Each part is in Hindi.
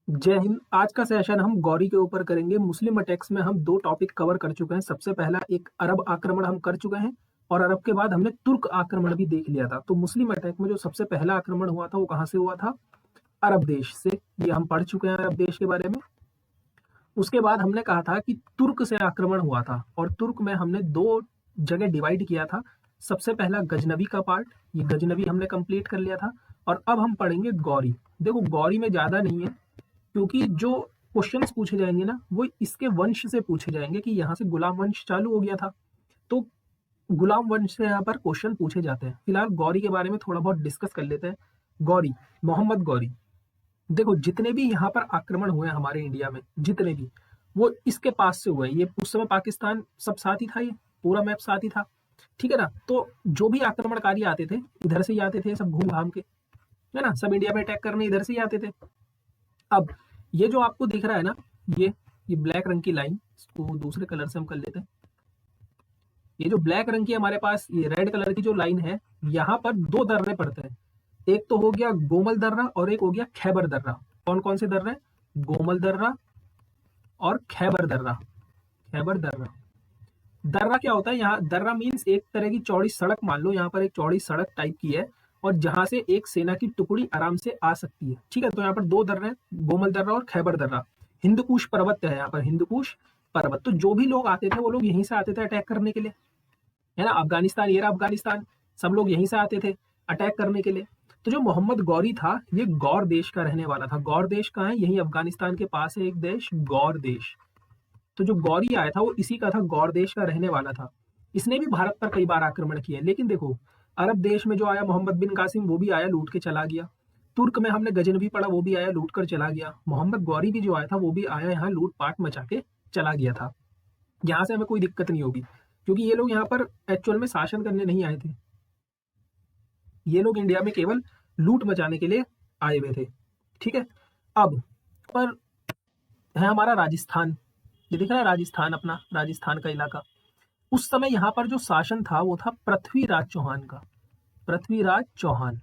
जय हिंद। आज का सेशन हम गौरी के ऊपर करेंगे। मुस्लिम अटैक्स में हम दो टॉपिक कवर कर चुके हैं। सबसे पहला एक अरब आक्रमण हम कर चुके हैं और अरब के बाद हमने तुर्क आक्रमण भी देख लिया था। तो मुस्लिम अटैक में जो सबसे पहला आक्रमण हुआ था वो कहाँ से हुआ था? अरब देश से। ये हम पढ़ चुके हैं अरब देश के बारे में। उसके बाद हमने कहा था कि तुर्क से आक्रमण हुआ था और तुर्क में हमने दो जगह डिवाइड किया था। सबसे पहला गजनबी का पार्ट, ये गजनबी हमने कंप्लीट कर लिया था। और अब हम पढ़ेंगे गौरी। देखो गौरी में ज्यादा नहीं है, क्योंकि जो क्वेश्चंस पूछे जाएंगे ना वो इसके वंश से पूछे जाएंगे कि यहाँ से गुलाम वंश चालू हो गया था, तो गुलाम वंश से यहाँ पर क्वेश्चन पूछे जाते हैं। फिलहाल गौरी के बारे में थोड़ा बहुत डिस्कस कर लेते हैं। गौरी, मोहम्मद गौरी। देखो जितने भी यहाँ पर आक्रमण हुए हैं हमारे इंडिया में, जितने भी, वो इसके पास से हुए। ये उस समय पाकिस्तान सब साथ ही था, ये पूरा मैप साथ ही था, ठीक है ना। तो जो भी आक्रमणकारी आते थे इधर से ही आते थे, सब घूम घाम के, है ना, सब इंडिया में अटैक करने इधर से ही आते थे। अब ये जो आपको दिख रहा है ना, ये ब्लैक रंग की लाइन, इसको दूसरे कलर से हम कर लेते हैं। ये जो ब्लैक रंग की हमारे पास ये रेड कलर की जो लाइन है, यहाँ पर दो दर्रे पड़ते हैं। एक तो हो गया गोमल दर्रा और एक हो गया खैबर दर्रा। कौन कौन से दर्रे? गोमल दर्रा और खैबर दर्रा। खैबर दर्रा। दर्रा क्या होता है? यहाँ दर्रा मीन्स एक तरह की चौड़ी सड़क, मान लो यहाँ पर एक चौड़ी सड़क टाइप की है और जहां से एक सेना की टुकड़ी आराम से आ सकती है, ठीक है। तो यहाँ पर दो दर्रे हैं, गोमल दर्रा और खैबर दर्रा। हिंदकुश पर्वत है यहाँ पर, हिंदकुश पर्वत। तो जो भी लोग आते थे वो लोग यहीं से आते थे अटैक करने के लिए, है ना। अफगानिस्तान, ये रहा अफगानिस्तान, सब लोग यहीं से आते थे अटैक करने के लिए। तो जो मोहम्मद गौरी था ये गौर देश का रहने वाला था। गौर देश कहाँ है? यही अफगानिस्तान के पास है एक देश, गौर देश। तो जो गौरी आया था वो इसी का था, गौर देश का रहने वाला था। इसने भी भारत पर कई बार आक्रमण किया, लेकिन देखो अरब देश में जो आया मोहम्मद बिन कासिम, वो भी आया लूट के चला गया। तुर्क में हमने गजनवी पढ़ा, वो भी आया लूट कर चला गया। मोहम्मद गौरी भी जो आया था वो भी आया यहाँ लूट पाट मचा के चला गया था। यहाँ से हमें कोई दिक्कत नहीं होगी, क्योंकि ये लोग यहाँ पर एक्चुअल में शासन करने नहीं आए थे। ये लोग इंडिया में केवल लूट मचाने के लिए आए हुए थे, ठीक है। अब पर है हमारा राजस्थान। ये दिख रहा है राजस्थान, अपना राजस्थान का इलाका। उस समय यहाँ पर जो शासन था वो था पृथ्वीराज चौहान का। पृथ्वीराज चौहान,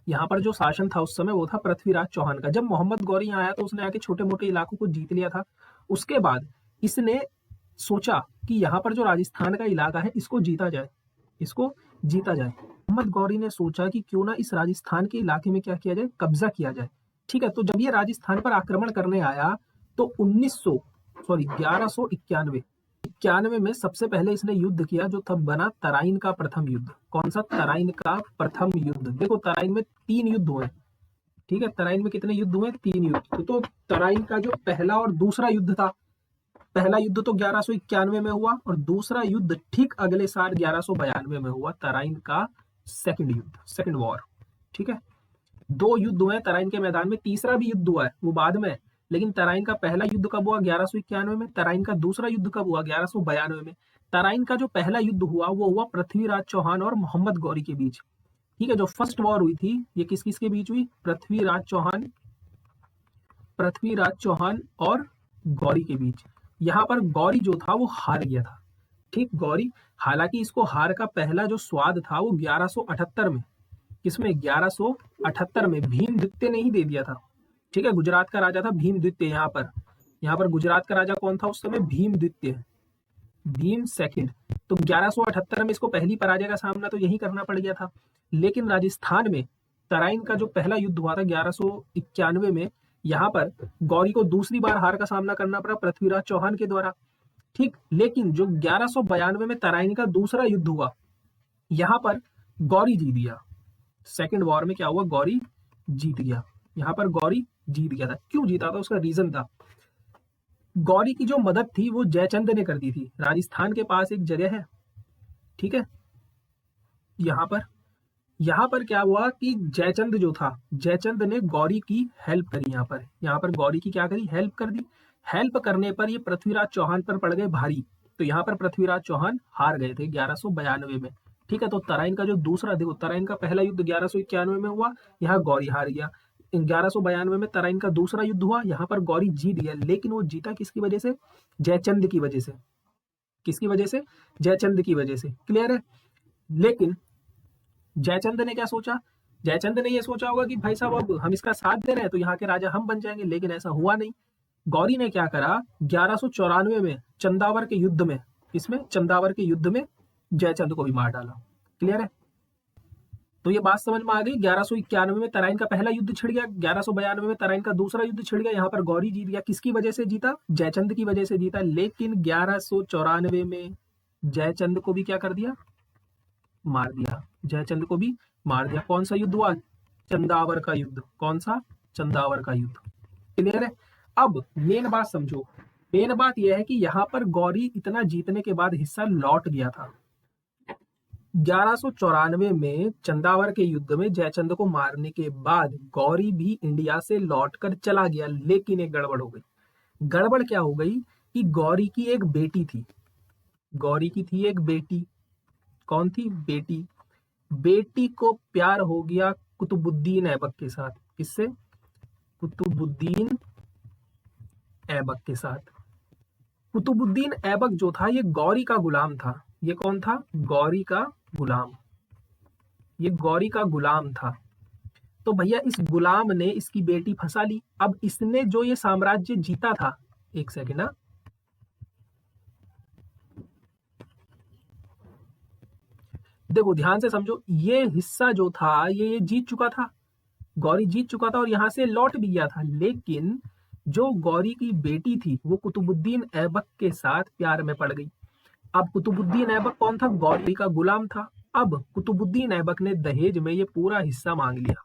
यहाँ पर जो शासन था उस समय वो था पृथ्वीराज चौहान का। जब मोहम्मद गौरी यहाँ आया तो उसने आके छोटे मोटे इलाकों को जीत लिया था। उसके बाद इसने सोचा कि यहाँ पर जो राजस्थान का इलाका है इसको जीता जाए, इसको जीता जाए। मोहम्मद गौरी ने सोचा कि क्यों ना इस राजस्थान के इलाके में क्या किया जाए, कब्जा किया जाए, ठीक है। तो जब ये राजस्थान पर आक्रमण करने आया तो 1191 में सबसे पहले इसने युद्ध किया, जो तब बना तराइन का प्रथम युद्ध। कौन सा? तराइन का प्रथम युद्ध। देखो तराइन में 3 युद्ध हुए, ठीक है। तराइन में कितने युद्ध हुए? 3 युद्ध। तो तराइन का जो पहला और दूसरा युद्ध था, पहला युद्ध तो 1191 में हुआ और दूसरा युद्ध ठीक अगले साल 1192 में हुआ, तराइन का सेकंड युद्ध, सेकंड वॉर, ठीक है। 2 युद्ध हुए तराइन के मैदान में, तीसरा भी युद्ध हुआ है वो बाद में। लेकिन तराइन का पहला युद्ध कब हुआ? 1191 में। तराइन का दूसरा युद्ध कब हुआ? 1192 में। तराइन का जो पहला युद्ध हुआ वो हुआ पृथ्वीराज चौहान और मोहम्मद गौरी के बीच, ठीक है। जो फर्स्ट वॉर हुई थी ये किस किस के बीच हुई? पृथ्वीराज चौहान और गौरी के बीच। यहाँ पर गौरी जो था वो हार गया था, ठीक। गौरी, हालांकि इसको हार का पहला जो स्वाद था वो 1178 में, किसमें? 1178 में भीमद्वितीय ने ही दे दिया था, ठीक है। गुजरात का राजा था भीमद्वितीय। यहाँ पर गुजरात का राजा कौन था उस समय? भीमद्वितीय, भीम सेकंड। तो 1178 में इसको पहली पराजय का सामना तो यही करना पड़ गया था। लेकिन राजस्थान में तराइन का जो पहला युद्ध हुआ था 1191 में, यहाँ पर गौरी को दूसरी बार हार का सामना करना पड़ा पृथ्वीराज चौहान के द्वारा, ठीक। लेकिन जो 1192 में तराइन का दूसरा युद्ध हुआ, यहाँ पर गौरी जीत गया। सेकंड वॉर में क्या हुआ? गौरी जीत गया। यहाँ पर गौरी जीत गया था। क्यों जीता था? उसका रीजन था, गौरी की जो मदद थी वो जयचंद ने कर दी थी। राजस्थान के पास एक जगह है, ठीक है। यहाँ पर क्या हुआ कि जयचंद जो था, जयचंद ने गौरी की हेल्प करी। यहाँ पर गौरी की क्या करी? हेल्प कर दी। हेल्प करने पर ये पृथ्वीराज चौहान पर पड़ गए भारी। तो यहाँ पर पृथ्वीराज चौहान हार गए थे 1192 में, ठीक है। तो तराइन का जो दूसरा, देखो तराइन का पहला युद्ध 1191 में हुआ, यहाँ गौरी हार गया। 1192 में तराइन का दूसरा युद्ध हुआ, यहाँ पर गौरी जीत गया। लेकिन वो जीता किसकी वजह से? जयचंद की वजह से। किसकी वजह से? जयचंद की वजह से। क्लियर है? लेकिन जयचंद ने क्या सोचा? जयचंद ने ये सोचा होगा कि भाई साहब अब हम इसका साथ दे रहे हैं तो यहाँ के राजा हम बन जाएंगे, लेकिन ऐसा हुआ नहीं। गौरी ने क्या करा, 1194 में चंदावर के युद्ध में, इसमें चंदावर के युद्ध में जयचंद को भी मार डाला। क्लियर है? तो ये बात समझ में आ गई। 1191 में तराइन का पहला युद्ध छिड़ गया, 1192 में तराइन का दूसरा युद्ध छिड़ गया। यहाँ पर गौरी जीत गया। किसकी वजह से जीता? जयचंद की वजह से जीता। लेकिन 1194 में जयचंद को भी क्या कर दिया? मार दिया। जयचंद को भी मार दिया। कौन सा युद्ध हुआ? चंदावर का युद्ध। कौन सा? चंदावर का युद्ध। क्लियर है? अब मेन बात समझो। मेन बात यह है कि यहाँ पर गौरी इतना जीतने के बाद हिस्सा लौट गया था। 1194 में चंदावर के युद्ध में जयचंद को मारने के बाद गौरी भी इंडिया से लौटकर चला गया, लेकिन एक गड़बड़ हो गई। गड़बड़ क्या हो गई कि गौरी की एक बेटी थी। गौरी की थी एक बेटी। कौन थी? बेटी। बेटी को प्यार हो गया कुतुबुद्दीन ऐबक के साथ। किससे? कुतुबुद्दीन ऐबक के साथ। कुतुबुद्दीन ऐबक जो था ये गौरी का गुलाम था। ये कौन था? गौरी का गुलाम। ये गौरी का गुलाम था। तो भैया इस गुलाम ने इसकी बेटी फंसा ली। अब इसने जो ये साम्राज्य जीता था, एक सेकेंड ना, देखो ध्यान से समझो, ये हिस्सा जो था ये जीत चुका था। गौरी जीत चुका था और यहां से लौट भी गया था। लेकिन जो गौरी की बेटी थी वो कुतुबुद्दीन ऐबक के साथ प्यार में पड़ गई। अब कुतुबुद्दीन ऐबक कौन था? गौरी का गुलाम था। अब कुतुबुद्दीन ऐबक ने दहेज में ये पूरा हिस्सा मांग लिया।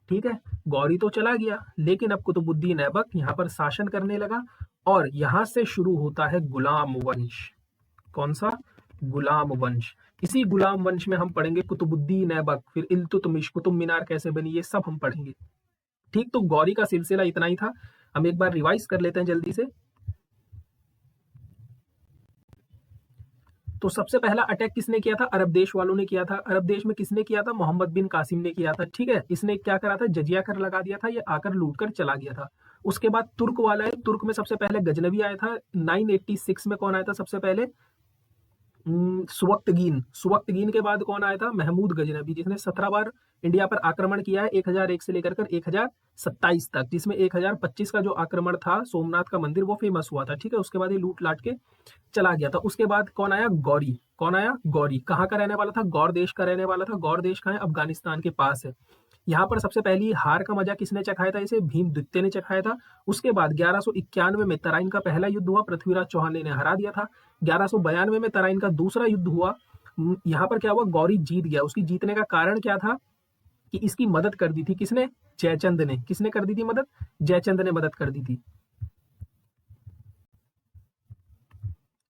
ठीक है, गौरी तो चला गया, लेकिन अब कुतुबुद्दीन ऐबक यहाँ पर शासन करने लगा और यहां से शुरू होता है गुलाम वंश। कौन सा? गुलाम वंश। इसी गुलाम वंश में हम पढ़ेंगे कुतुबुद्दीन ऐबक, फिर इल्तुतमिश, कुतुब मीनार कैसे बनी, ये सब हम पढ़ेंगे। ठीक, तो गौरी का सिलसिला इतना ही था। हम एक बार रिवाइज कर लेते हैं जल्दी से। तो सबसे पहला अटैक किसने किया था? अरब देश वालों ने किया था। अरब देश में किसने किया था? मोहम्मद बिन कासिम ने किया था। ठीक है, इसने क्या करा था? जजिया कर लगा दिया था, ये आकर लूट कर चला गया था। उसके बाद तुर्क वाला है। तुर्क में सबसे पहले गजनवी आया था। 986 में कौन आया था सबसे पहले? सुवक्तगीन। सुवक्तगीन के बाद कौन आया था? महमूद गजनवी, जिसने 17 बार इंडिया पर आक्रमण किया है, 1001 से लेकर 1027 तक, जिसमें 1025 का जो आक्रमण था सोमनाथ का मंदिर वो फेमस हुआ था। ठीक है, उसके बाद ये लूट लाट के चला गया था। उसके बाद कौन आया? गौरी। कौन आया? गौरी। कहाँ का रहने वाला था? गौर देश का रहने वाला था। गौर देश कहाँ है? अफगानिस्तान के पास है। यहाँ पर सबसे पहली हार का मजा किसने चखाया था? इसे भीम द्वितीय ने चखाया था। उसके बाद 1191 में तराइन का पहला युद्ध हुआ, पृथ्वीराज चौहान ने हरा दिया था। 1192 में तराइन का दूसरा युद्ध हुआ। यहाँ पर क्या हुआ? गौरी जीत गया। उसकी जीतने का कारण क्या था कि इसकी मदद कर दी थी किसने? जयचंद ने। किसने कर दी थी मदद? जयचंद ने मदद कर दी थी।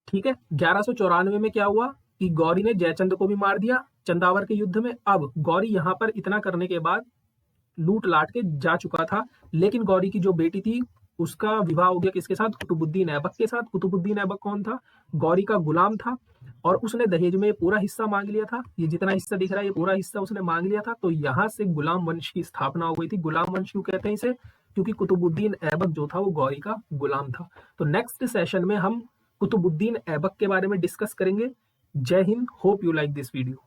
ठीक है, 1194 में क्या हुआ कि गौरी ने जयचंद को भी मार दिया चंदावर के युद्ध में। अब गौरी यहां पर इतना करने के बाद लूट लाट के जा चुका था, लेकिन गौरी की जो बेटी थी उसका विवाह हो गया किसके साथ? कुतुबुद्दीन ऐबक के साथ। कुतुबुद्दीन ऐबक कौन था? गौरी का गुलाम था और उसने दहेज में पूरा हिस्सा मांग लिया था। ये जितना हिस्सा दिख रहा है ये पूरा हिस्सा उसने मांग लिया था। तो यहां से गुलाम वंश की स्थापना हो गई थी। गुलाम वंश क्यों कहते हैं इसे? क्योंकि कुतुबुद्दीन ऐबक जो था वो गौरी का गुलाम था। तो नेक्स्ट सेशन में हम कुतुबुद्दीन ऐबक के बारे में डिस्कस करेंगे। जय Hind. Hope you like this video.